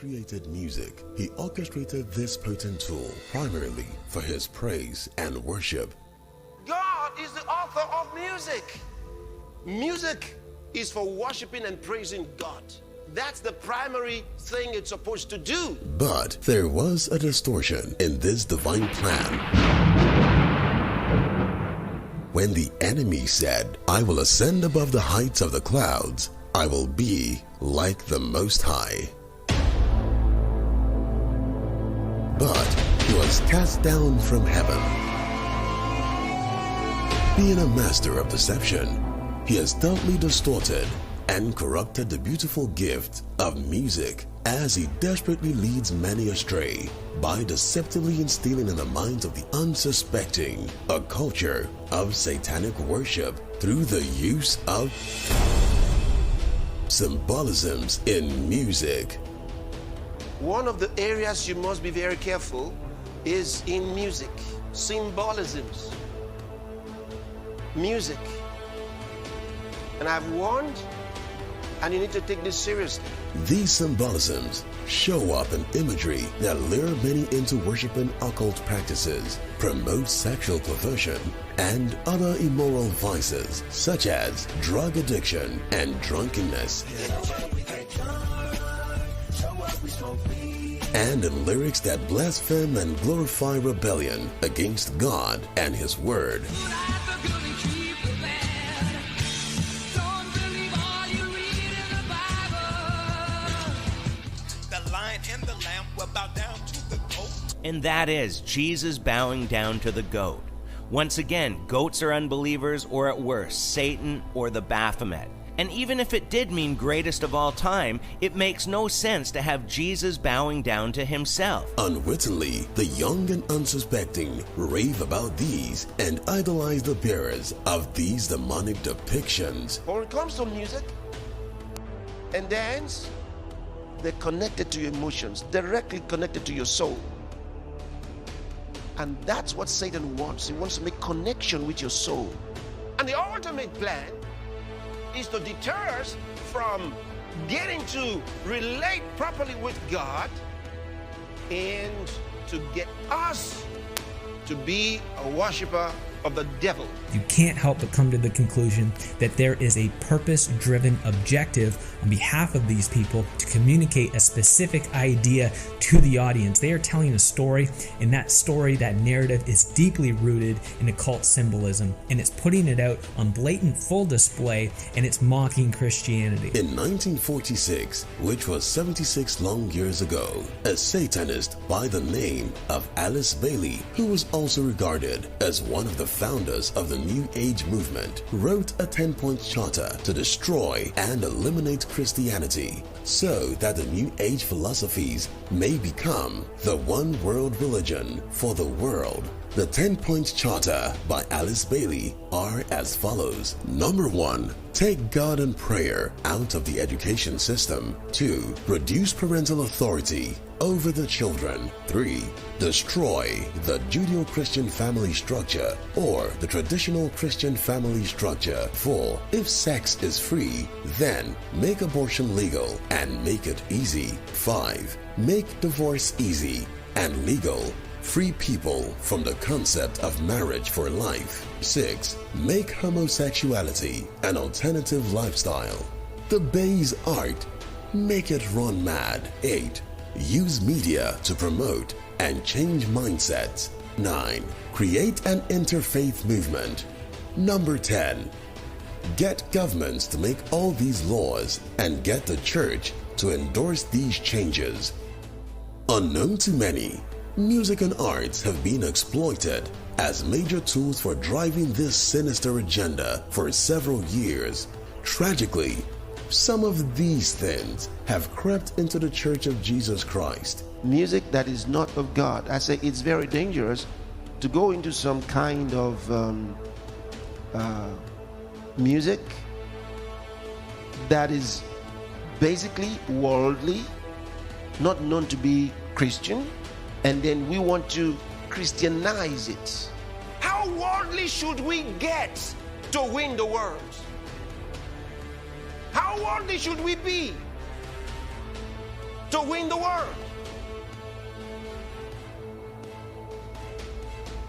created music, he orchestrated this potent tool primarily for his praise and worship. God is the author of music. Music is for worshiping and praising God. That's the primary thing it's supposed to do. But there was a distortion in this divine plan. When the enemy said, "I will ascend above the heights of the clouds, I will be like the Most High." But he was cast down from heaven. Being a master of deception, he has doubly distorted and corrupted the beautiful gift of music as he desperately leads many astray by deceptively instilling in the minds of the unsuspecting a culture of satanic worship through the use of symbolisms in music. One of the areas you must be very careful is in music. Symbolisms. Music. And I've warned, and you need to take this seriously. These symbolisms show up in imagery that lure many into worshiping occult practices, promote sexual perversion, and other immoral vices such as drug addiction and drunkenness. And in lyrics that blaspheme and glorify rebellion against God and His Word. And that is Jesus bowing down to the goat. Once again, goats are unbelievers, or at worst, Satan or the Baphomet. And even if it did mean greatest of all time, it makes no sense to have Jesus bowing down to himself. Unwittingly, the young and unsuspecting rave about these and idolize the bearers of these demonic depictions. When it comes to music and dance, they're connected to your emotions, directly connected to your soul. And that's what Satan wants. He wants to make connection with your soul. And the ultimate plan is to deter us from getting to relate properly with God and to get us to be a worshiper of the devil. You can't help but come to the conclusion that there is a purpose-driven objective on behalf of these people to communicate a specific idea to the audience. They are telling a story, and that story, that narrative, is deeply rooted in occult symbolism, and it's putting it out on blatant full display, and it's mocking Christianity. In 1946, which was 76 long years ago, a Satanist by the name of Alice Bailey, who was also regarded as one of the founders of the New Age movement, wrote a 10-point charter to destroy and eliminate Christianity so that the New Age philosophies may become the one world religion for the world. The 10-point charter by Alice Bailey are as follows. Number 1, take God and prayer out of the education system. 2, reduce parental authority over the children. 3, destroy the Judeo-Christian family structure or the traditional Christian family structure. 4, if sex is free, then make abortion legal and make it easy. 5, make divorce easy and legal. Free people from the concept of marriage for life. 6, make homosexuality an alternative lifestyle. Debase art, make it run mad. 8, use media to promote and change mindsets. 9, create an interfaith movement. Number 10, get governments to make all these laws and get the church to endorse these changes. Unknown to many, music and arts have been exploited as major tools for driving this sinister agenda for several years. Tragically, some of these things have crept into the Church of Jesus Christ. Music that is not of God. I say it's very dangerous to go into some kind of music that is basically worldly, not known to be Christian, and then we want to Christianize it. How worldly should we get to win the world? How worldly should we be? to win the world.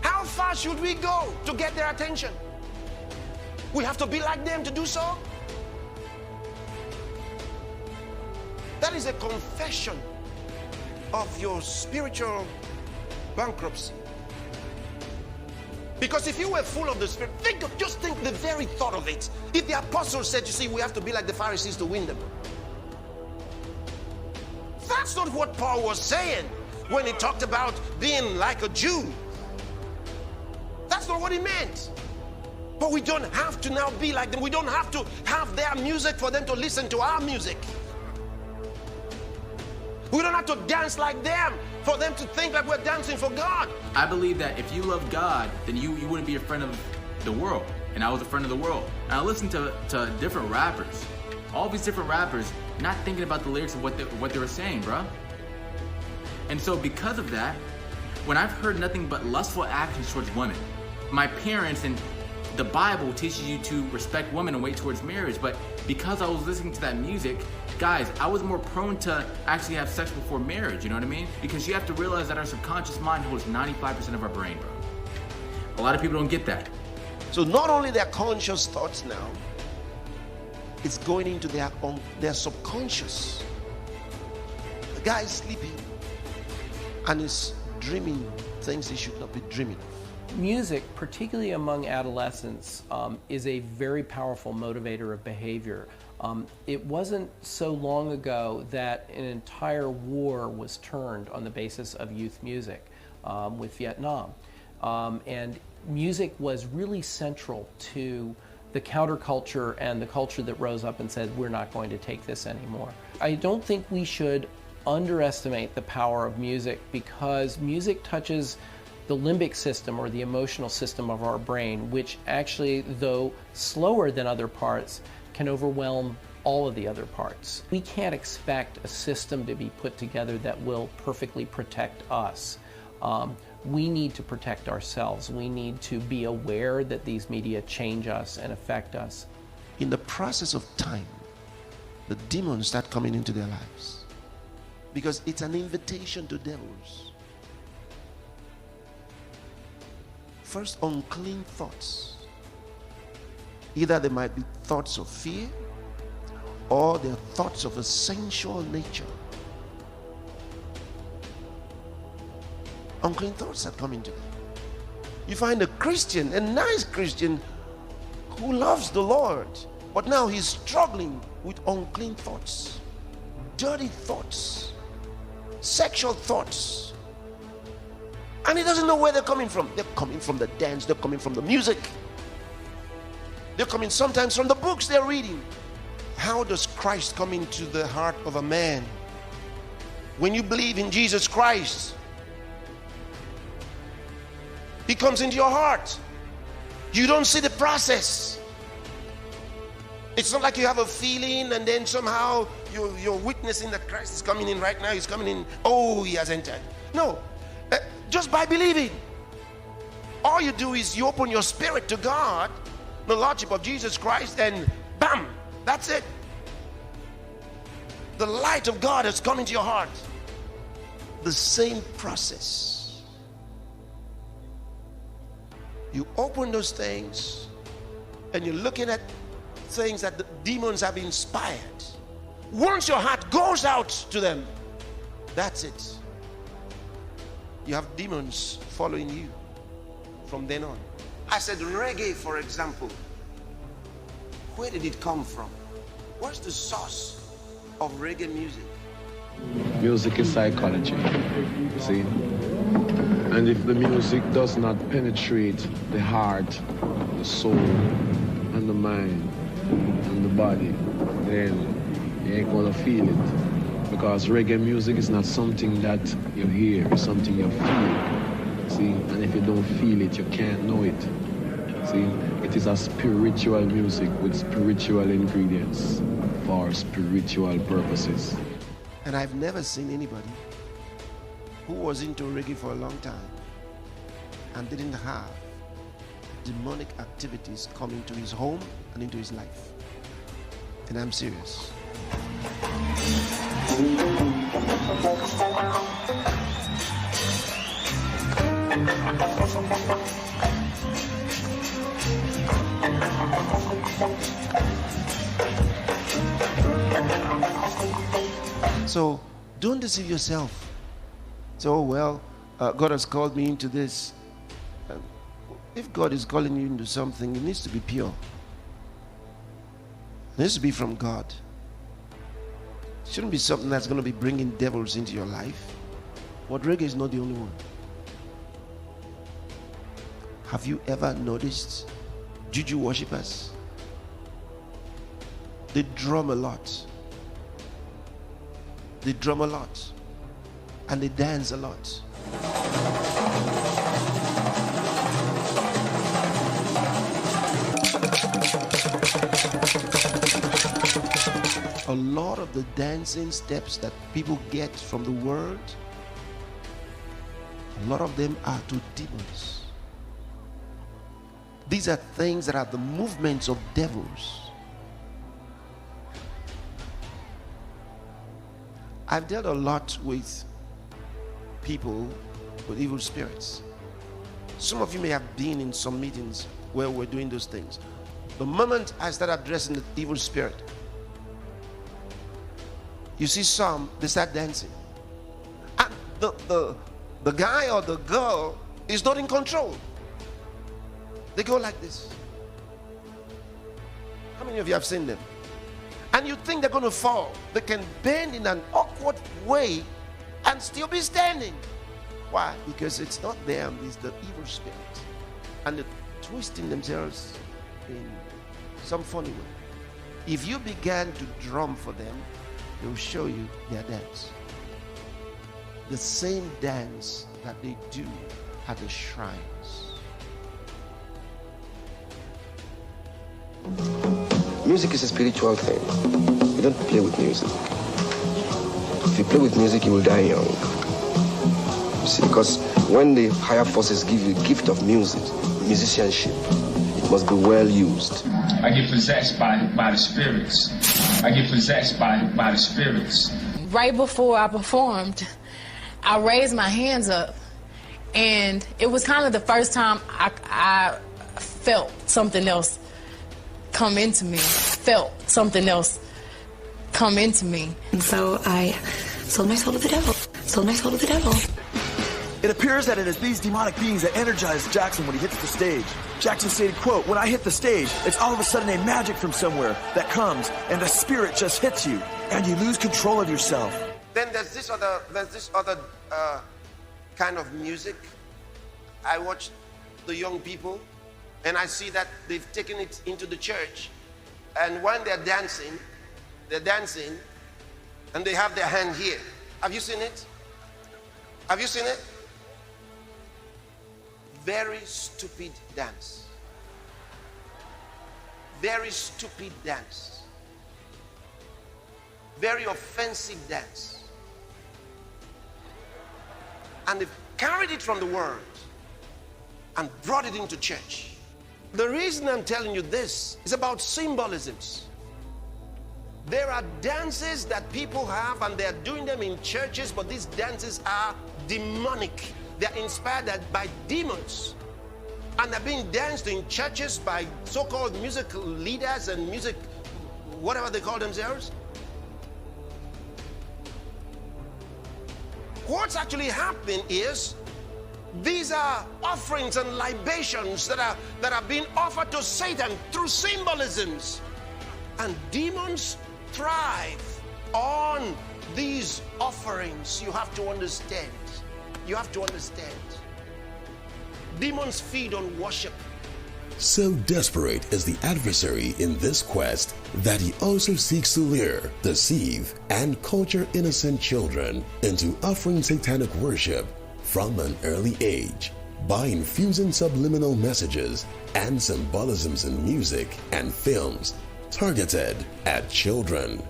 How far should we go to get their attention? We have to be like them to do so? That is a confession of your spiritual bankruptcy. Because if you were full of the Spirit, just think the very thought of it. If the apostles said, you see, we have to be like the Pharisees to win them. That's not what Paul was saying when he talked about being like a Jew. That's not what he meant. But we don't have to now be like them. We don't have to have their music for them to listen to our music. We don't have to dance like them for them to think like we're dancing for God. I believe that if you love God, then you wouldn't be a friend of the world. And I was a friend of the world. And I listened to different rappers. All these different rappers, not thinking about the lyrics of what they were saying, bro. And so because of that, when I've heard nothing but lustful actions towards women, my parents and the Bible teaches you to respect women and wait towards marriage, but because I was listening to that music, guys, I was more prone to actually have sex before marriage, you know what I mean? Because you have to realize that our subconscious mind holds 95% of our brain, bro. A lot of people don't get that. So not only their conscious thoughts now, it's going into their subconscious. The guy is sleeping and is dreaming things he should not be dreaming of. Music, particularly among adolescents, is a very powerful motivator of behavior. It wasn't so long ago that an entire war was turned on the basis of youth music with Vietnam. And music was really central to the counterculture and the culture that rose up and said, we're not going to take this anymore. I don't think we should underestimate the power of music, because music touches the limbic system, or the emotional system of our brain, which actually, though slower than other parts, can overwhelm all of the other parts. We can't expect a system to be put together that will perfectly protect us. We need to protect ourselves. We need to be aware that these media change us and affect us. In the process of time, the demons start coming into their lives, because it's an invitation to devils. First, unclean thoughts. Either they might be thoughts of fear, or they're thoughts of a sensual nature. Unclean thoughts are coming to them. You find a Christian, a nice Christian, who loves the Lord, but now he's struggling with unclean thoughts, dirty thoughts, sexual thoughts. And he doesn't know where they're coming from. They're coming from the dance, they're coming from the music. They're coming sometimes from the books they're reading. How does Christ come into the heart of a man? When you believe in Jesus Christ, he comes into your heart. You don't see the process. It's not like you have a feeling and then somehow you're witnessing that Christ is coming in right now. He's coming in. Oh, he has entered. No. Just by believing. All you do is you open your spirit to God, the Lordship of Jesus Christ, and bam, that's it. The light of God has come into your heart. The same process. You open those things and you're looking at things that the demons have inspired. Once your heart goes out to them, that's it. You have demons following you from then on. I said reggae, for example. Where did it come from? What's the source of reggae music? Music is psychology, see? And if the music does not penetrate the heart, the soul, and the mind, and the body, then you ain't gonna feel it. Because reggae music is not something that you hear, it's something you feel. See? And if you don't feel it, you can't know it. See? It is a spiritual music with spiritual ingredients for spiritual purposes. And I've never seen anybody who was into reggae for a long time and didn't have demonic activities come into his home and into his life. And I'm serious. So don't deceive yourself. So, well, God has called me into this. If God is calling you into something, it needs to be pure. It needs to be from God. It shouldn't be something that's going to be bringing devils into your life. But reggae is not the only one. Have you ever noticed juju worshippers? They drum a lot. They drum a lot. And they dance a lot. A lot of the dancing steps that people get from the world, a lot of them are to demons. These are things that are the movements of devils. I've dealt a lot with people with evil spirits. Some of you may have been in some meetings where we're doing those things. The moment I start addressing the evil spirit, you see some, they start dancing. And the guy or the girl is not in control. They go like this. How many of you have seen them? And you think they're going to fall. They can bend in an awkward way and still be standing. Why? Because it's not them, it's the evil spirit. And they're twisting themselves in some funny way. If you began to drum for them, they will show you their dance. The same dance that they do at the shrines. Music is a spiritual thing. You don't play with music. If you play with music, you will die young. You see, because when the higher forces give you the gift of music, musicianship, it must be well used. I get possessed by the spirits. I get possessed by the spirits. Right before I performed, I raised my hands up, and it was kind of the first time I felt something else come into me. Felt something else come into me. And so I sold my soul to the devil. Sold my soul to the devil. It appears that it is these demonic beings that energize Jackson when he hits the stage. Jackson stated, quote, "When I hit the stage, it's all of a sudden a magic from somewhere that comes and the spirit just hits you and you lose control of yourself." Then there's this other kind of music. I watch the young people and I see that they've taken it into the church. And when they're dancing and they have their hand here. Have you seen it? Have you seen it? Very stupid dance. Very stupid dance. Very offensive dance. And they've carried it from the world and brought it into church. The reason I'm telling you this is about symbolisms. There are dances that people have and they're doing them in churches, but these dances are demonic. They're inspired by demons. And they're being danced in churches by so-called musical leaders and music, whatever they call themselves. What's actually happening is these are offerings and libations that are being offered to Satan through symbolisms. And demons thrive on these offerings. You have to understand. You have to understand. Demons feed on worship. So desperate is the adversary in this quest that he also seeks to lure, deceive, and culture innocent children into offering satanic worship from an early age by infusing subliminal messages and symbolisms in music and films targeted at children.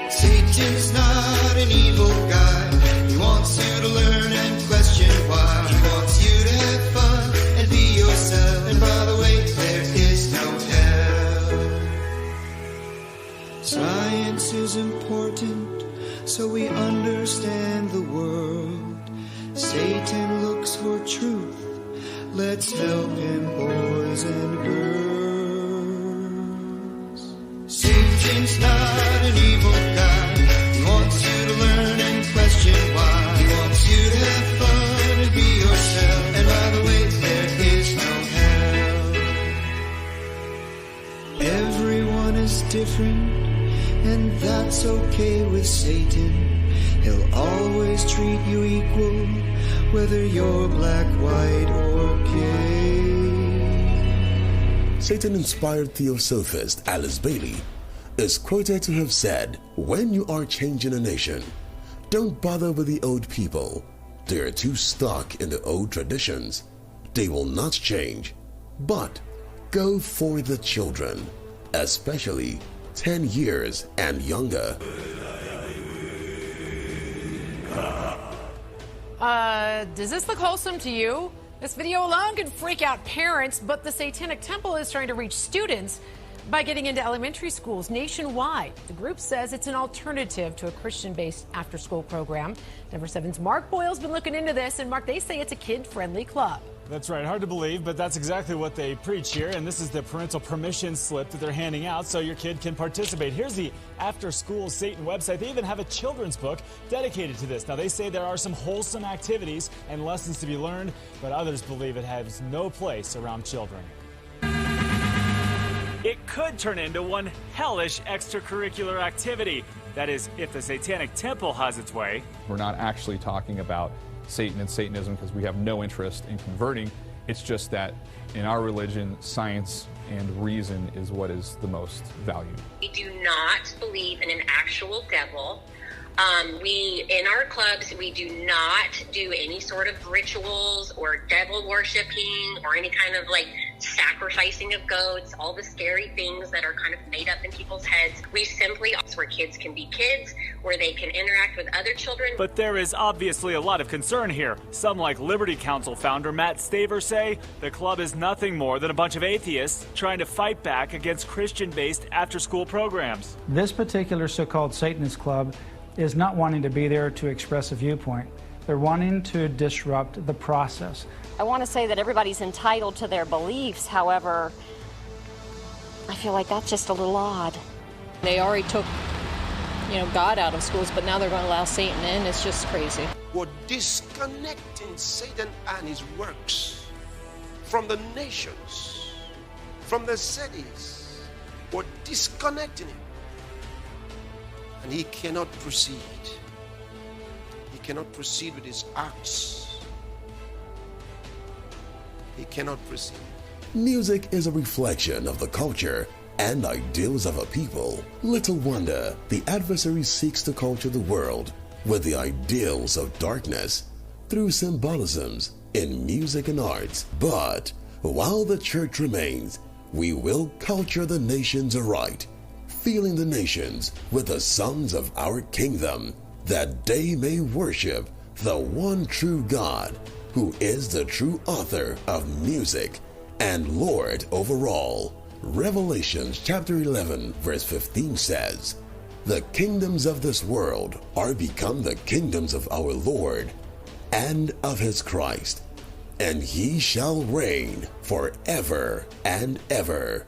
Satan's not an evil guy. He wants you to learn and question why. He wants you to have fun and be yourself. And by the way, there is no hell. Science is important, so we understand the world. Satan looks for truth. Let's help him, boys and girls. Satan's not and that's okay with Satan. He'll always treat you equal, whether you're black, white, or gay. Satan-inspired theosophist Alice Bailey is quoted to have said, "When you are changing a nation, don't bother with the old people. They are too stuck in the old traditions. They will not change. But go for the children, especially 10 years and younger." Does this look wholesome to you? This video alone could freak out parents, but the Satanic Temple is trying to reach students by getting into elementary schools nationwide. The group says it's an alternative to a Christian-based after-school program. Denver 7's Mark Boyle's been looking into this, and Mark, they say it's a kid-friendly club. That's right. Hard to believe, but that's exactly what they preach here. And this is the parental permission slip that they're handing out so your kid can participate. Here's the After School Satan website. They even have a children's book dedicated to this. Now, they say there are some wholesome activities and lessons to be learned, but others believe it has no place around children. It could turn into one hellish extracurricular activity. That is, if the Satanic Temple has its way. We're not actually talking about Satan and Satanism because we have no interest in converting. It's just that in our religion, science and reason is what is the most valued. We do not believe in an actual devil. In our clubs, we do not do any sort of rituals or devil worshiping or any kind of sacrificing of goats, all the scary things that are kind of made up in people's heads. We simply, where kids can be kids, where they can interact with other children. But there is obviously a lot of concern here. Some, like Liberty Counsel founder Matt Staver, say the club is nothing more than a bunch of atheists trying to fight back against Christian-based after-school programs. This particular so-called Satanist club is not wanting to be there to express a viewpoint. They're wanting to disrupt the process. I want to say that everybody's entitled to their beliefs. However, I feel like that's just a little odd. They already took, God out of schools, but now they're going to allow Satan in. It's just crazy. We're disconnecting Satan and his works from the nations, from the cities. We're disconnecting him. And he cannot proceed. He cannot proceed with his acts. He cannot proceed. Music is a reflection of the culture and ideals of a people. Little wonder the adversary seeks to culture the world with the ideals of darkness through symbolisms in music and arts. But while the church remains, we will culture the nations aright, filling the nations with the songs of our kingdom, that they may worship the one true God, who is the true author of music and Lord over all. Revelations chapter 11 verse 15 says, "The kingdoms of this world are become the kingdoms of our Lord and of his Christ, and he shall reign forever and ever."